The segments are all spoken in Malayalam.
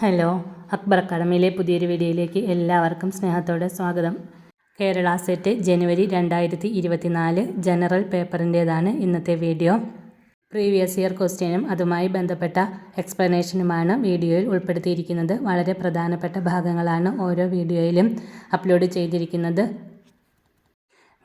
ഹലോ, അക്ബർ അക്കാഡമിയിലെ പുതിയൊരു വീഡിയോയിലേക്ക് എല്ലാവർക്കും സ്നേഹത്തോടെ സ്വാഗതം. കേരള സെറ്റ് ജനുവരി 2024 ജനറൽ പേപ്പറിൻ്റേതാണ് ഇന്നത്തെ വീഡിയോ. പ്രീവിയസ് ഇയർ ക്വസ്റ്റ്യനും അതുമായി ബന്ധപ്പെട്ട എക്സ്പ്ലനേഷനുമാണ് വീഡിയോയിൽ ഉൾപ്പെടുത്തിയിരിക്കുന്നത്. വളരെ പ്രധാനപ്പെട്ട ഭാഗങ്ങളാണ് ഓരോ വീഡിയോയിലും അപ്ലോഡ് ചെയ്തിരിക്കുന്നത്.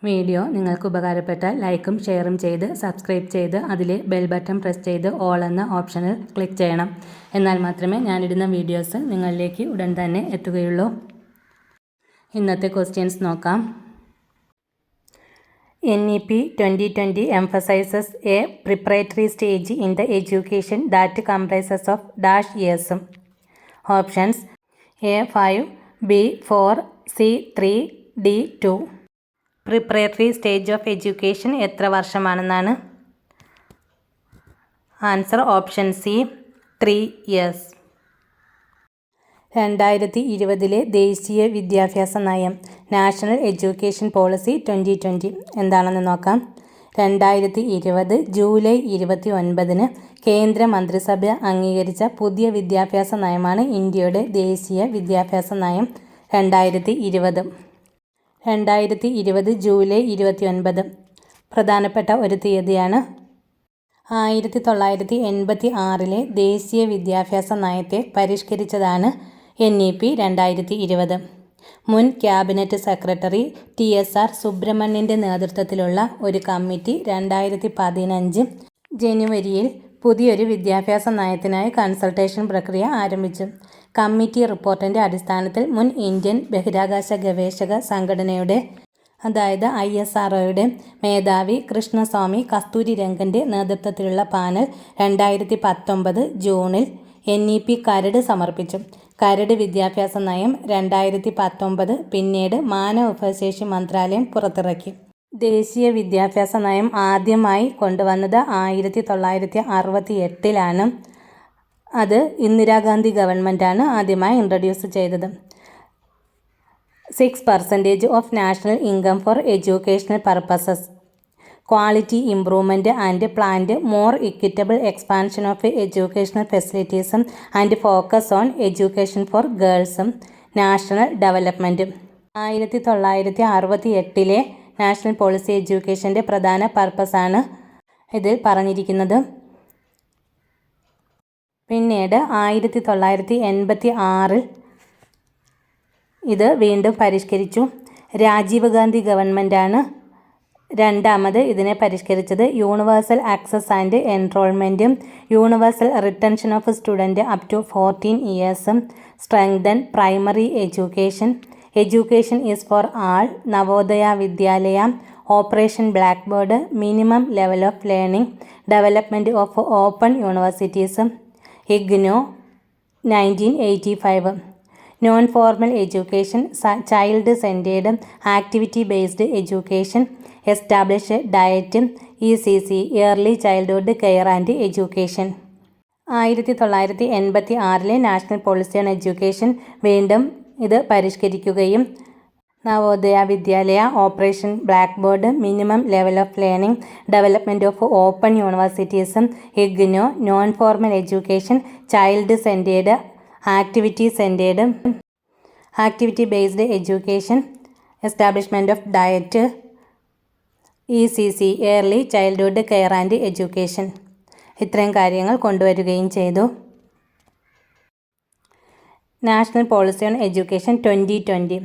വീഡിയോ നിങ്ങൾക്ക് ഉപകാരപ്പെട്ടാൽ ലൈക്കും ഷെയറും ചെയ്ത് സബ്സ്ക്രൈബ് ചെയ്ത് അതിൽ ബെൽ ബട്ടൺ പ്രസ് ചെയ്ത് ഓൾ എന്ന ഓപ്ഷനിൽ ക്ലിക്ക് ചെയ്യണം. എന്നാൽ മാത്രമേ ഞാനിടുന്ന വീഡിയോസ് നിങ്ങളിലേക്ക് ഉടൻ തന്നെ എത്തുകയുള്ളൂ. ഇന്നത്തെ ക്വസ്റ്റ്യൻസ് നോക്കാം. NEP2020 emphasizes a preparatory stage in the education that comprises of dash years. Options A5, B4, C3, D2. Preparatory stage of education എത്ര വർഷമാണെന്നാണ് ആൻസർ. Option C 3 years. 2020 ദേശീയ വിദ്യാഭ്യാസ നയം നാഷണൽ എഡ്യൂക്കേഷൻ പോളിസി 2020 എന്താണെന്ന് നോക്കാം. 2020 ജൂലൈ 29 കേന്ദ്ര മന്ത്രിസഭ അംഗീകരിച്ച പുതിയ വിദ്യാഭ്യാസ നയമാണ് ഇന്ത്യയുടെ ദേശീയ വിദ്യാഭ്യാസ നയം 2020. 2020 ജൂലൈ 29 പ്രധാനപ്പെട്ട ഒരു തീയതിയാണ്. 1986 ദേശീയ വിദ്യാഭ്യാസ നയത്തെ പരിഷ്കരിച്ചതാണ് NEP 2020. മുൻ ക്യാബിനറ്റ് സെക്രട്ടറി TSR സുബ്രഹ്മണ്യൻ്റെ നേതൃത്വത്തിലുള്ള ഒരു കമ്മിറ്റി 2015 ജനുവരിയിൽ പുതിയൊരു വിദ്യാഭ്യാസ നയത്തിനായി കൺസൾട്ടേഷൻ പ്രക്രിയ ആരംഭിച്ചു. കമ്മിറ്റി റിപ്പോർട്ടിൻ്റെ അടിസ്ഥാനത്തിൽ മുൻ ഇന്ത്യൻ ബഹിരാകാശ ഗവേഷക സംഘടനയുടെ അതായത് ISROയുടെ മേധാവി കൃഷ്ണസ്വാമി കസ്തൂരിരംഗൻ്റെ നേതൃത്വത്തിലുള്ള പാനൽ 2019 ജൂണിൽ NEP കരട് സമർപ്പിച്ചു. കരട് വിദ്യാഭ്യാസ നയം 2019 പിന്നീട് മാനവ വിഭവശേഷി മന്ത്രാലയം പുറത്തിറക്കി. ദേശീയ വിദ്യാഭ്യാസ നയം ആദ്യമായി കൊണ്ടുവന്നത് 1968 അത് ഇന്ദിരാഗാന്ധി ഗവൺമെൻറ്റാണ് ആദ്യമായി ഇൻട്രൊഡ്യൂസ് ചെയ്തത്. 6% of national income for educational purposes, quality improvement and planned more equitable expansion of educational ഫെസിലിറ്റീസും and focus on education for ഗേൾസും നാഷണൽ ഡെവലപ്മെൻറ്റ്. 1968 നാഷണൽ പോളിസി എഡ്യൂക്കേഷൻ്റെ പ്രധാന പർപ്പസാണ് ഇതിൽ പറഞ്ഞിരിക്കുന്നത്. പിന്നീട് 1986 ഇത് വീണ്ടും പരിഷ്കരിച്ചു. രാജീവ് ഗാന്ധി ഗവൺമെൻറ്റാണ് രണ്ടാമത് ഇതിനെ പരിഷ്കരിച്ചത്. യൂണിവേഴ്സൽ ആക്സസ് ആൻഡ് എൻറോൾമെൻറ്റും universal retention of student up to 14 years, strengthen primary education, education is for all, Navodaya Vidyalaya, operation black board, minimum level of learning, development of open universities, IGNOU 1985, non formal education, child centred, activity based education, establish DIET, ECC early childhood care and education. 1986 national policy on education വീണ്ടും ഇത് പരിഷ്കരിക്കുകയും Navodaya Vidyalaya, operation black board, minimum level of learning, development of open യൂണിവേഴ്സിറ്റീസും, IGNOU non formal education, child centred, activity based education, establishment of DIET, ECC early childhood care and education. ഇത്രയും കാര്യങ്ങൾ കൊണ്ടുവരികയും ചെയ്തു. National policy on education 2020.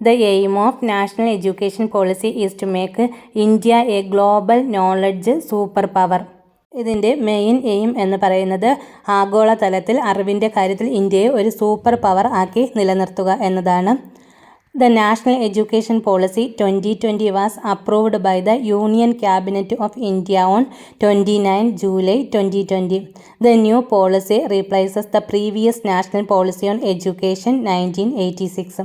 The aim of national education policy is to make India a global knowledge superpower. ഇതിൻ്റെ മെയിൻ എയിം എന്ന് പറയുന്നത് ആഗോളതലത്തിൽ അറിവിൻ്റെ കാര്യത്തിൽ ഇന്ത്യയെ ഒരു സൂപ്പർ പവർ ആക്കി നിലനിർത്തുക എന്നതാണ്. The National Education Policy 2020 was approved by the Union Cabinet of India on 29 July 2020. The new policy replaces the previous National Policy on Education 1986.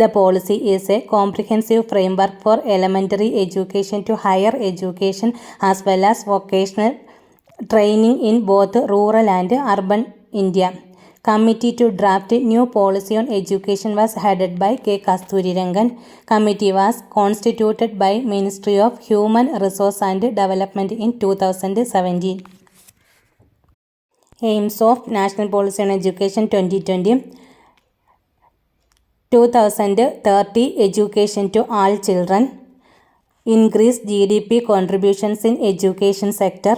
The policy is a comprehensive framework for elementary education to higher education as well as vocational training in both rural and urban India. Committee to draft new policy on education was headed by K. Kasturirangan. Committee was constituted by Ministry of Human Resource and Development in 2017. Aims of National Policy on Education 2020. 2030 Education to all children. Increase GDP contributions in education sector.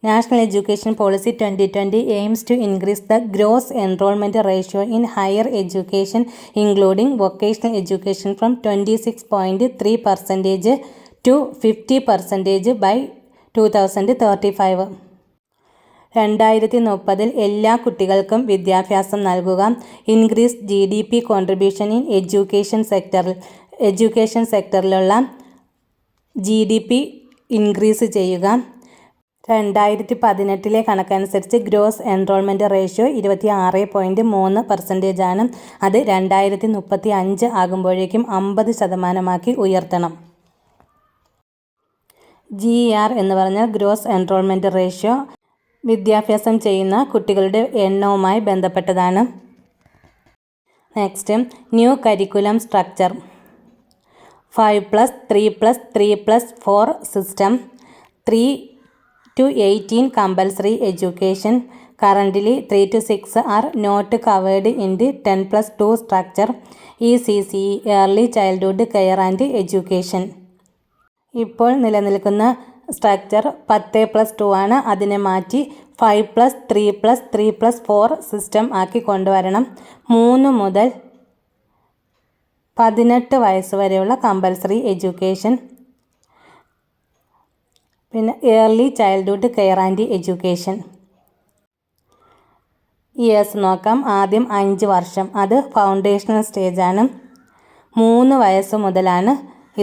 National Education Policy 2020 aims to increase the gross enrollment ratio in higher education, including vocational education, from 26.3% to 50% by 2035. 2030 എല്ലാ കുട്ടികൾക്കും വിദ്യാഭ്യാസം നൽകുക. Increase GDP contribution in education സെക്ടറിലുള്ള GDP ഇൻക്രീസ് ചെയ്യുക. 2018 കണക്കനുസരിച്ച് ഗ്രോസ് എൻറോൾമെൻറ്റ് റേഷ്യോ 26.3% ആണ്. അത് 2035 ആകുമ്പോഴേക്കും 50% ഉയർത്തണം. GER എന്ന് പറഞ്ഞാൽ ഗ്രോസ് എൻറോൾമെൻറ്റ് റേഷ്യോ വിദ്യാഭ്യാസം ചെയ്യുന്ന കുട്ടികളുടെ എണ്ണവുമായി ബന്ധപ്പെട്ടതാണ്. Next, new curriculum structure. 5+3+3+4 system. 3 to 18 compulsory education. Currently 3 to 6 are not covered in the 10+2 structure. ECCE Early Childhood Care and Education. ഇപ്പോൾ നിലനിൽക്കുന്ന സ്ട്രക്ചർ 10+2 ആണ്. അതിനെ മാറ്റി 5+3+3+4 സിസ്റ്റം ആക്കി കൊണ്ടുവരണം. 3 മുതൽ 18 വയസ്സ് വരെയുള്ള കമ്പൽസറി എഡ്യൂക്കേഷൻ, പിന്നെ early childhood care and education. Years നോക്കാം. ആദ്യം 5 വർഷം, അത് ഫൗണ്ടേഷണൽ സ്റ്റേജാണ്. 3 വയസ്സ് മുതലാണ്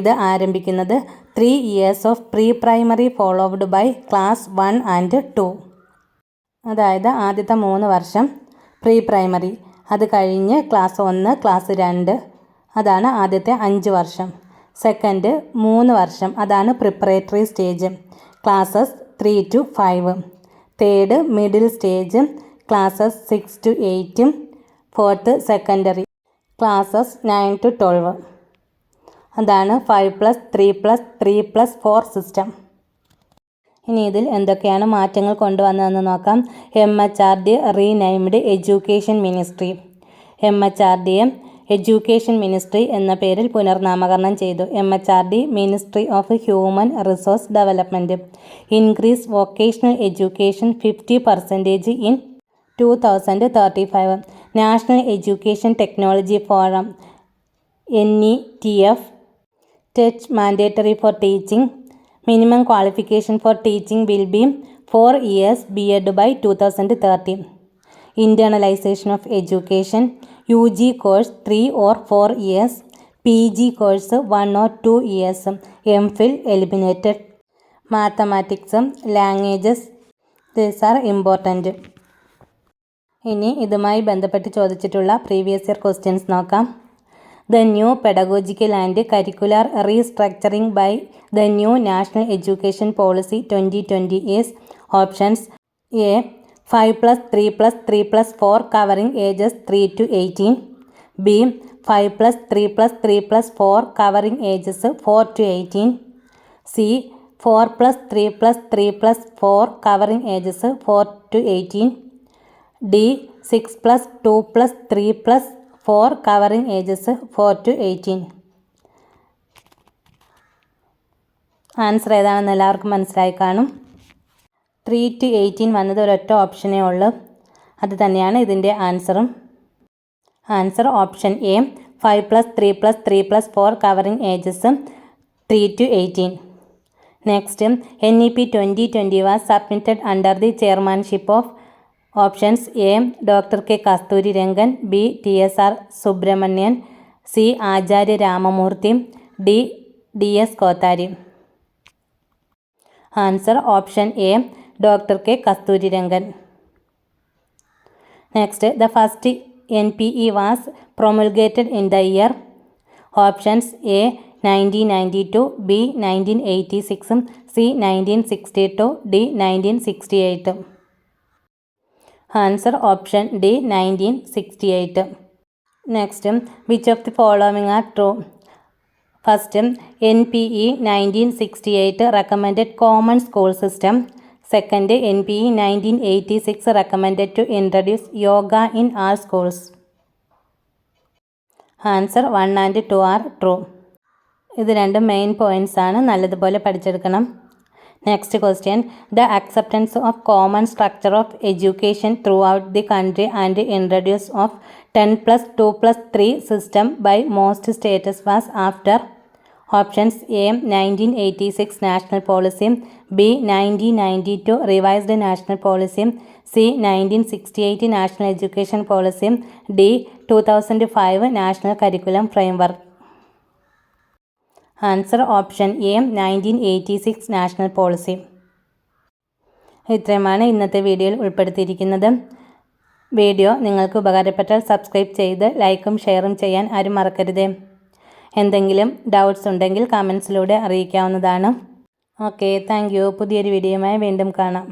ഇത് ആരംഭിക്കുന്നത്. 3 years of pre primary followed by class 1 and 2. അതായത് ആദ്യത്തെ 3 വർഷം പ്രീ പ്രൈമറി, അത് കഴിഞ്ഞ് ക്ലാസ് 1, ക്ലാസ് 2, അതാണ് ആദ്യത്തെ 5 വർഷം. സെക്കൻഡ് 3 വർഷം, അതാണ് preparatory stage, classes 3 to 5. Third middle stage, classes 6 to 8. Fourth secondary, classes 9 to 12. അതാണ് 5+3+3+4 സിസ്റ്റം. ഇനി ഇതിൽ എന്തൊക്കെയാണ് മാറ്റങ്ങൾ കൊണ്ടുവന്നതെന്ന് നോക്കാം. MHRD renamed education ministry. MHRDയെ എഡ്യൂക്കേഷൻ മിനിസ്ട്രി എന്ന പേരിൽ പുനർനാമകരണം ചെയ്തു. MHRD ministry of human resource development. Increase vocational education 50% in 2035. National education technology forum NETF. Touch mandatory for teaching. Minimum qualification for teaching will be 4 years B.Ed by 2030. Internalization of education. UG course 3 or 4 years. PG course 1 or 2 years. MPhil eliminated. Mathematics, languages, these are important. ഇനി ഇതുമായി ബന്ധപ്പെട്ട് ചോദിച്ചിട്ടുള്ള പ്രീവിയസ് ഇയർ ക്വസ്റ്റ്യൻസ് നോക്കാം. The new pedagogical and curricular restructuring by the new National Education Policy 2020 is options: A. 5+3+3+4 covering ages 3 to 18. B. 5+3+3+4 covering ages 4 to 18. C. 4+3+3+4 covering ages 4 to 18. D. 6+2+3+4 covering ages 4 to 18. Answer ഏതാണെന്ന് എല്ലാവർക്കും മനസ്സിലായി കാണും. 3 to 18 വന്നത് ഒരൊറ്റ ഓപ്ഷനേ ഉള്ളൂ, അത് തന്നെയാണ് ഇതിൻ്റെ ആൻസറും. Answer option A, 5+3+3+4 covering ages 3 to 18. Next, NEP2020 was submitted under the chairmanship of options: A. Doctor K Kasturi Rangan. B. TSR Subramanian. C. Acharya Ramamurthi. D. DS Kothari. Answer option A, doctor K Kasturi Rangan. Next, the first NPE was promulgated in the year. Options: A. 1992. B. 1986. C. 1962. D. 1968. Answer option D, 1968. Next, which of the following are true? First, NPE 1968 recommended common school system. Second, NPE 1986 recommended to introduce yoga in all schools. Answer 1 and 2 are true. ഇത് രണ്ടും മെയിൻ പോയിന്റ്സ് ആണ്, നല്ലതുപോലെ പഠിച്ചെടുക്കണം. Next question. The acceptance of common structure of education throughout the country and introduce of 10+2+3 system by most states was after. Options A 1986 national policy, B 1992 revised national policy, C 1968 national education policy, D 2005 national curriculum framework. Answer option A 1986 national policy. ഇത്രയുമാണ് ഇന്നത്തെ വീഡിയോയിൽ ഉൾപ്പെടുത്തിയിരിക്കുന്നത്. വീഡിയോ നിങ്ങൾക്ക് ഉപകാരപ്പെട്ടാൽ സബ്സ്ക്രൈബ് ചെയ്ത് ലൈക്കും ഷെയറും ചെയ്യാൻ ആരും മറക്കരുത്. എന്തെങ്കിലും ഡൗട്ട്സ് ഉണ്ടെങ്കിൽ കമൻസിലൂടെ അറിയിക്കാവുന്നതാണ്. Okay, thank you. പുതിയൊരു വീഡിയോയുമായി വീണ്ടും കാണാം.